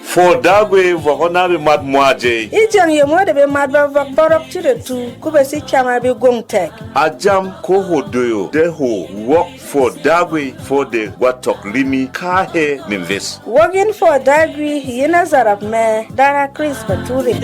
For dagwe vokona be mad moaje. Ijam ye mo de be mad ba vok borok chire tu kube si chama be gong tek. Ajam ko hodoyo de ho work for dagwe for the watok limi kahe ninves. Working for dagwe yena zarap me dara Chris Bature.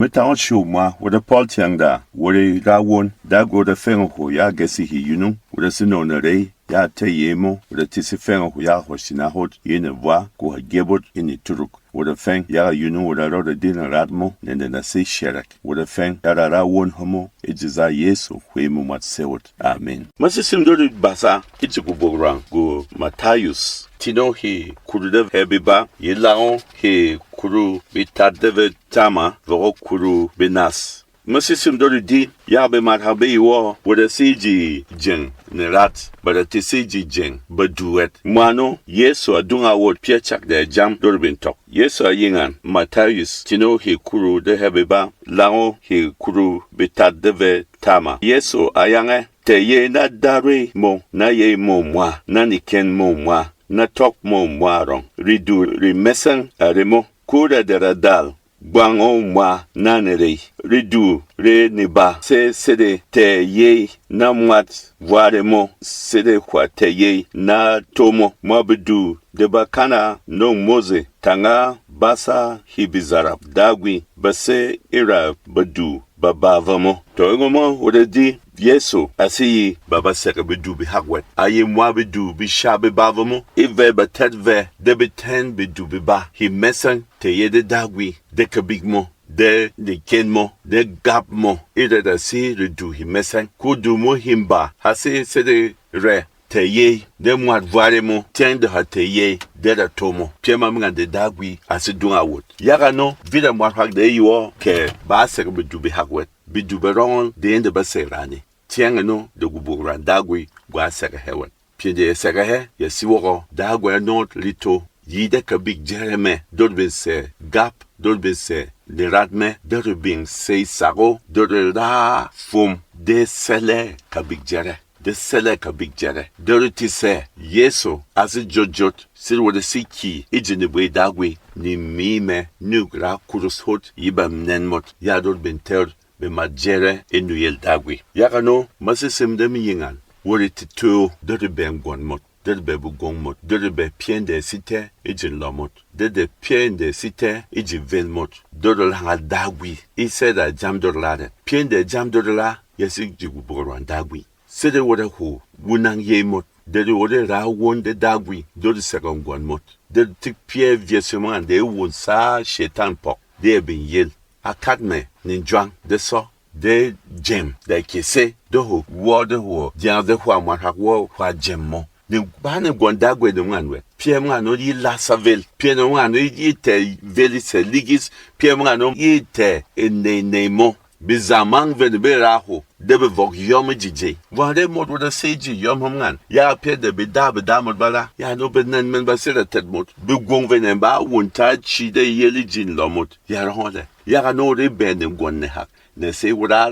Metan show ma with the Paul Tiangda, where da won, da go the feng ho ya gesi hi yunu, with the sino na rei, ya te yemo, with the tisi feng ho ya ho sinahot, yin a wa, go ha gebot in the turuk, with the feng ya yunu with a rod of dinner radmo, and then a say sherak, with the feng ya ra won homo, it is a yeso, wemo mat sewot. Amen. Masisim do basa, it's a go Matthias. Tino he kurudev hebiba yelaon he kuru bitadeve tama voro kuru benas. Masisim do di yabe mathabe iwo wada siji jeng nerat bada tisiji jeng baduet mwano yeso adunga wot piechak de jam dorbin tok yeso yingan Matthias tino he kuru de hebiba lao he kuru bitadeve tama yeso ayange te ye na dare mo na ye mo mwa na niken mo mwa na tok mo mwarong ridu rimesen aremo kura de radal gwango mwa nanere ridu re niba se sede te ye na mwat waremo sede kwa te ye na tomo mabedu de bakana no moze tanga basa hibizarab dagwi base ira badu babavamo tongomo odedi yeso asiyi baba seka bedu bi hagwet aye mwa bedu bi shabe bavamo eve batet ve de beten bedu bi ba hi mesen te yede dagwi de kabigmo de kenmo de gapmo ide da si redu hi mesen kudu mo himba hase sede re te ye de mwa varemo tende ha te ye de da tomo piema mga de dagwi asidun awot yaga no vida mwa hag de yo ke ba seka bedu bi hagwet bidu beron de ende baserani tianga no de guburan dagwi gwa sega hewan piede sega he ya siworo dagwa not lito yide ka big jereme dodbin se gap dodbin se de radme dodbin se sago dodra fum de sele ka big jere de sele ka big jere doriti se yeso as jojot sir wode siki ejene bwe dagwi ni mime nugra kurus hot yibam nenmot ya dodbin ter be majere enuyel dagwi yakano masisem dem yingan wori tito de ben gonmot de be bu gongmot de be pien de site ejin lomot de pien de site ejin velmot de la dagwi ise da jam de la pien de jam de la yesi jigu boran dagwi sede wode ho wunang yemot de wode ra won de dagwi de second gonmot de tik pie viesement de won sa shetan pok de ben yel akadme ninjwang de so de jem de kese de ho wo de ho dia de ho amwa wo wa jemmo de ba ne gondagwe de nwanwe pie mwano yi la savel pie no mwano yi te veli se ligis pie mwano yi te enemo bizamang ve de beraho de be vok yom jije wa de mod de seji yom hamngan ya pie de be da mod bala ya no be nan men ba sera tet mod be gong ve ne ba wonta chi de yeli jin lomot ya ronde ya no de be ne gonne hak ne se wura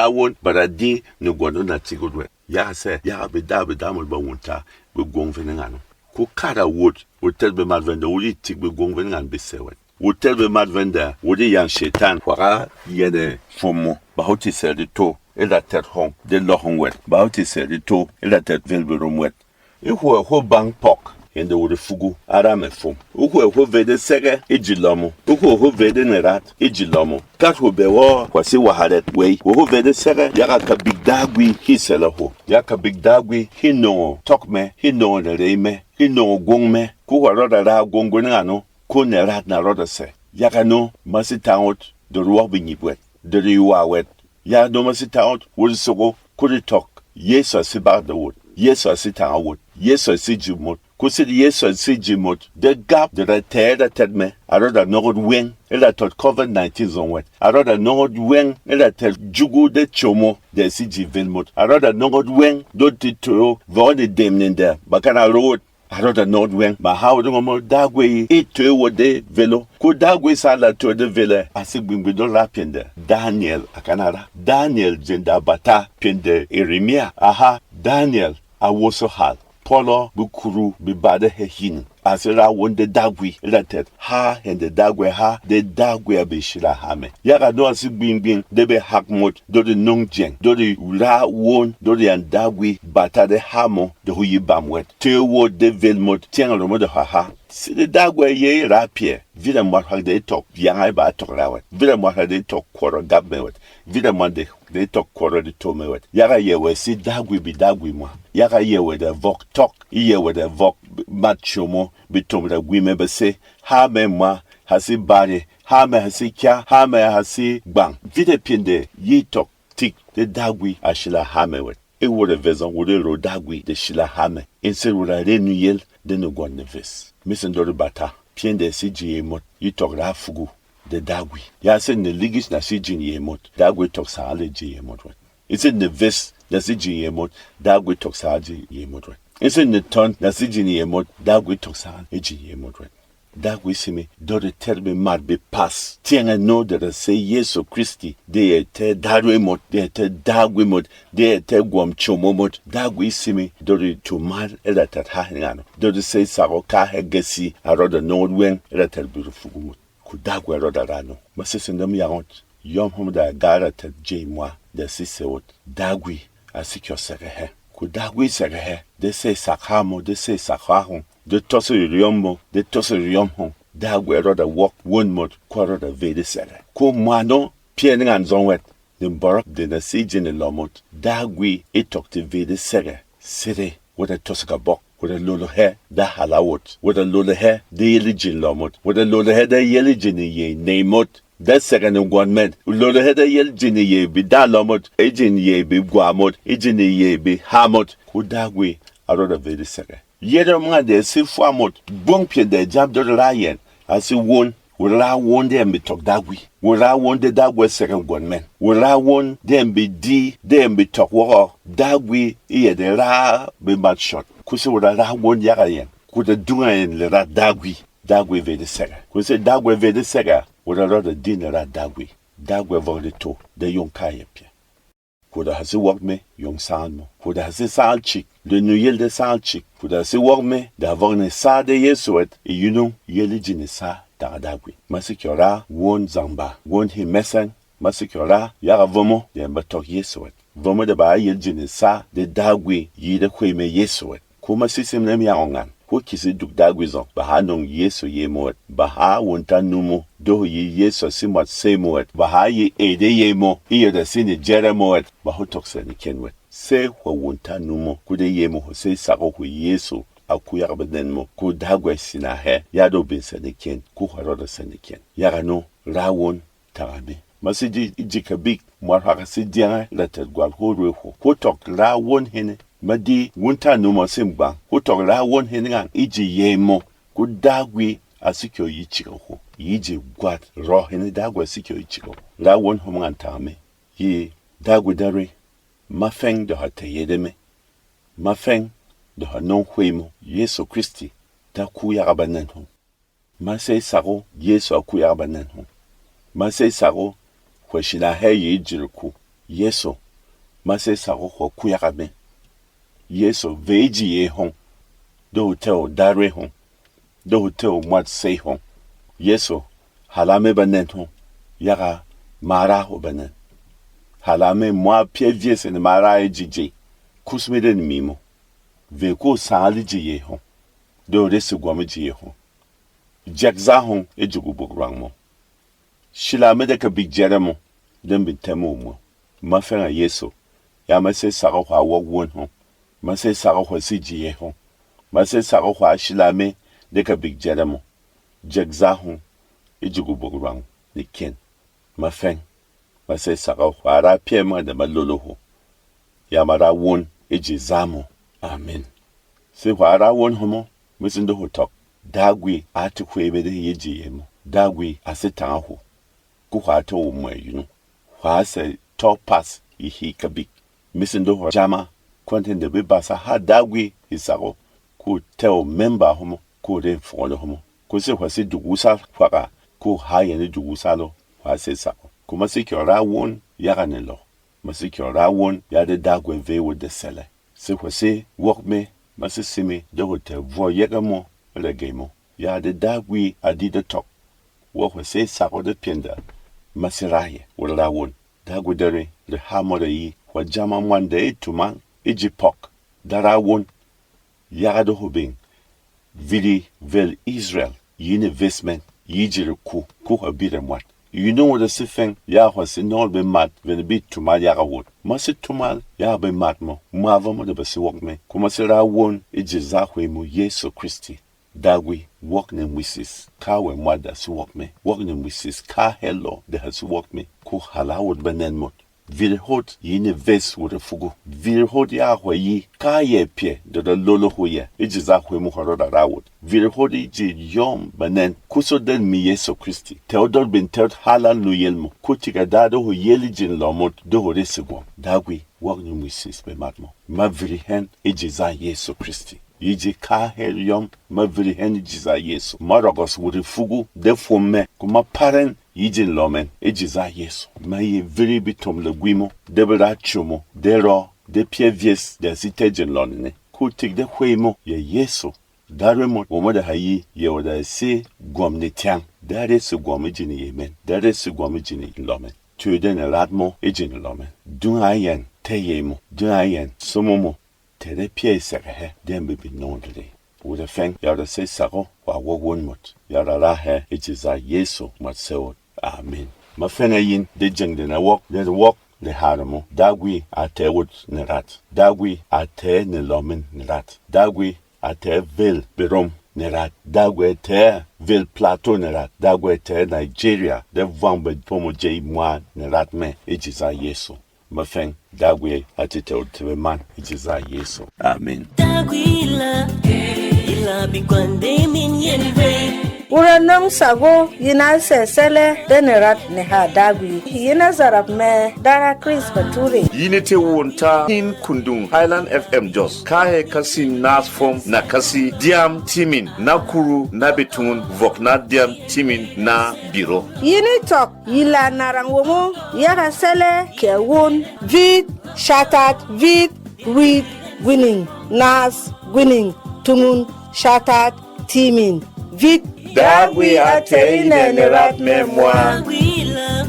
won baradi ne gono na tigudwe ya se ya be da mod ba wonta be gong ve ngano ko kara wot hotel be madvende wuli tig be gong ve ngan be sewet hotel be madvende wodi yan shetan wara yene fomo ba hoti se de to ela tet hong de lo hong wet ba hoti se de to ela tet velbe romwet e ho bang pok ende wode fugu ara me fom ho vede sege ejilomo ho vede nerat ejilomo kat ho bewo kwasi wahadet we ho vede sege yaka ka big dagwi hisela ho yaka big dagwi hino tokme hino reme hino gongme ku roda ra gongo ngano ko nerat na roda se yaka no masitaot de ruwa binyibwet de riwawet ya no masitaot wol sogo ko tok yeso sibar de wot yeso sitaot yeso sijumot kusidi yeso sijimot de gap de la terre tedme aroda nord wing ela tot COVID-19 zonwet aroda nord wing ela tel jugu de chomo de siji velmot aroda nord wing do tito vone demnende bakana road aroda nord wing ma hawdo mo dagwe etwe wode velo ko dagwe sala to de vele asigbingbe do la pende Daniel akanara Daniel jenda bata pende Eremia aha Daniel awoso hal Polo bukuru bibade hehin asira wonde dagwi latet ha hende dagwe ha de dagwe abishira hame yaga do asi gbingbin debe hakmot do de nongjeng do de ura won do de andagwi batade hamo de huyi bamwet te wo de velmot tiangalo mo de ha si de dagwe ye rapie vida mo ha de tok yanga ba tok rawet vida mo ha de tok kworo gabmewet vida mo de tok kworo de tomewet yaga yewe si dagwi bi dagwi mo yaga yewe de vok tok yewe de vok matchomo bitom da gwime bese ha me moi hasi bare ha me hasi kya ha me hasi bang vide pinde yi tok tik de dagwi ashila hamewet e wore vezon wore ro dagwi de shila hame inse wora renuyel de no gon neves misen do bata pinde si jiyemot yi tok ra fugu de dagwi ya se ne ligis na si jiyemot dagwi tok sa ale jiyemot it's in the ves na si jiyemot dagwi tok sa jiyemot Ese ne ton na sijini yemot dagwe toksan eji yemot ret dagwe simi do de terbe marbe pas tienga no de se Yesu Kristi de ete dadwe mot de ete dagwe mot de ete gwam chomomot dagwe simi do de tumar ela tat ha ngano do de se saro ka hegesi aroda nodwen ela tel burufugumot ku dagwe roda rano masese ndam yaront yom homda gara tat jemwa de sisewot dagwe asikyo serehe ku dagwe serehe de se sakamo de se sakahon de tosse riombo de tosse riomho dagwe roda wok wonmot kwaro da vede sere ku mwano pien ngan zonwet de barak de na sijine lomot dagwe etokte vede sere sere wada tosaka bok wada lolo he da halawot wada lolo he de yelijin lomot wada lolo he da yelijin ye neymot da second one med lolo he da yelijin ye bi da lomot ejin ye bi gwamot ejin ye bi hamot ku dagwe aroda vede sere yeder mga de si famot bon pie de jab de rayen asi won wala won de mbi tok dagwi wala won de dagwe second one men wala won de mbi di de mbi tok wo dagwi iye de ra be mat shot kusi wala won yaga yen ku de dunga en le ra dagwi vede sere kusi dagwe vede sere wala roda din ra dagwe vole to de yon kaye pie kuda hasi wokme yong salmo kuda hasi salchik le nuyel de salchik kuda hasi wokme da vogne sa de yesuet e yunung yeli jine sa dagwi masikyora won zamba won hi mesen masikyora yaga vomo de mbatok yesuet vomo de ba yeli jine sa de dagwi yide kweme yesuet kuma sisim nem yaongan ko kisi duk dagwi zon ba hanong yesu yemot ba ha wonta numo do yi yesu simot semot ba ha yi ede yemo iyo da sini jeremot ba hotokse ni kenwet se ho wonta numo kude yemo ho se sako ho yesu akuya gabaden mo ko dagwe sina he ya do bin saniken ko horoda saniken ya no rawon tarame masiji ijikabik mo haka sidia la tedgwal ho reho ko tok rawon hene madi wunta numa simba utogla won hingan iji yemo ku dagwi asikyo yichiko yiji gwat ro hin dagwa sikyo yichiko la won humngan tame yi dagwi dare mafeng de hata yedeme mafeng de hanon kwemo Yesu Kristi ta ku ya gabanan ho masai saro Yesu ku ya gabanan ho masai saro ko shina he yijirku Yesu masai saro ko ku ya gaben Yesu veji ye hon do hotel dare hon do hotel mwat say hon Yesu halame banen hon yaga mara ho banen halame mwa pie viese ne mara ejije kusmede ni mimo ve ko sali je hon do resi gwame je hon jakza hon ejugu bograngmo shila mede ka big jeremo dem bitemo mo mafera Yesu ya mase saro kwa won hon mase saro kwa sijiye hon mase saro kwa shilame deka big jeremo jakza hon ejugu bograng ni ken mafeng mase saro kwa ra piema de malolo ho ya mara won ejizamo amen se kwa ra won homo misindo ho tok dagwi atikwebe de yejiyemo dagwi asetan ho ku kwa to mo yunu kwa se top pass ihi kabik misindo ho jama konten de bibasa ha dagwi isaro ku teo member homo ku de folo homo ku se kwasi dugusa kwaka ku haye ne dugusalo kwa se sako kuma se kyora won ya ganelo masikyora won ya de dagwe ve wo de sele Se hwese wok me masisimi de hote voyegamo le gemo. Ya de dagwi adi de tok. Wo hwese sako de pienda masiraye wala won. Dagudere le hamore yi wa jama mwande tuman ejipok. Dara won ya de hobing. Vili vel Israel yine investment yijire ku habire mwat. You know what the sifeng ya was in all be mat when a bit to my yaga wood. Must it to mal ya be matmo, mava mo de basi walk me. Kumasera won ejizahwe mu Yesu Christi. Dagwi walk ne mwisis. Ka we mwada si walk me. Walk ne mwisis. Ka hello de has walk me. Ku hala wood benen mot. Virhot yine ves wood a fugu. Virhot ya hwe yi. Ka ye pie de lolo huye. Ejizahwe mu haroda rawod. Virhot iji yom benen. Kuso den mi Yesu Christi. Theodor bin teot halan lu yelmo. Kutiga dado hu yeli jin lomot do ho resigwam. Dagwi walk ne mwisis be matmo. Ma virhen ejiza Yesu Christi. Yiji ka helium ma vilihen jiza Yesu. Marogos wuri fugu de fume kuma paren yiji lomen ejiza Yesu. Ma ye vili bitom le guimo debra chumo dero de pievies de zitejen lonne. Kutik de huemo ye Yesu. Daremo womoda hayi ye wada se gwamne tiang. Dare se gwame jini yemen. Dare se gwame jini lomen. Tuyden eladmo ejini lomen. Dun ayen te yemo. Dun ayen somomo. Tere pie sere dem be nondre. Ude feng yara se sako wa won mot. Yara la he ejiza Yesu matseo. Amen. Ma fena yin de jeng de na wok de haramo. Dagwi ate wot nerat. Dagwi ate ne lomen nerat. Dagwi ate vel berom nerat. Dagwi te vel plateau nerat. Dagwi te Nigeria de vambe pomo jay mwa nerat me ejiza Yesu. Mafeng dagwe atite utwe man ijiza Yesu. Amen. Dagwila ila bikwande min yenve. Ura nong sago yina sesele denerat ne ha dagwi. Yina zarap me dara Chris Bature. Yinite wonta in kundung Highland FM Jos. Kahe kasi nas form na kasi diam timin na kuru na betun vok na diam timin na biro. Yini tok yila narangwomo yaka sele ke won vid shatat vid read winning nas winning tungun shatat timin vid dagwi ate ine nerat memwa. Dagwila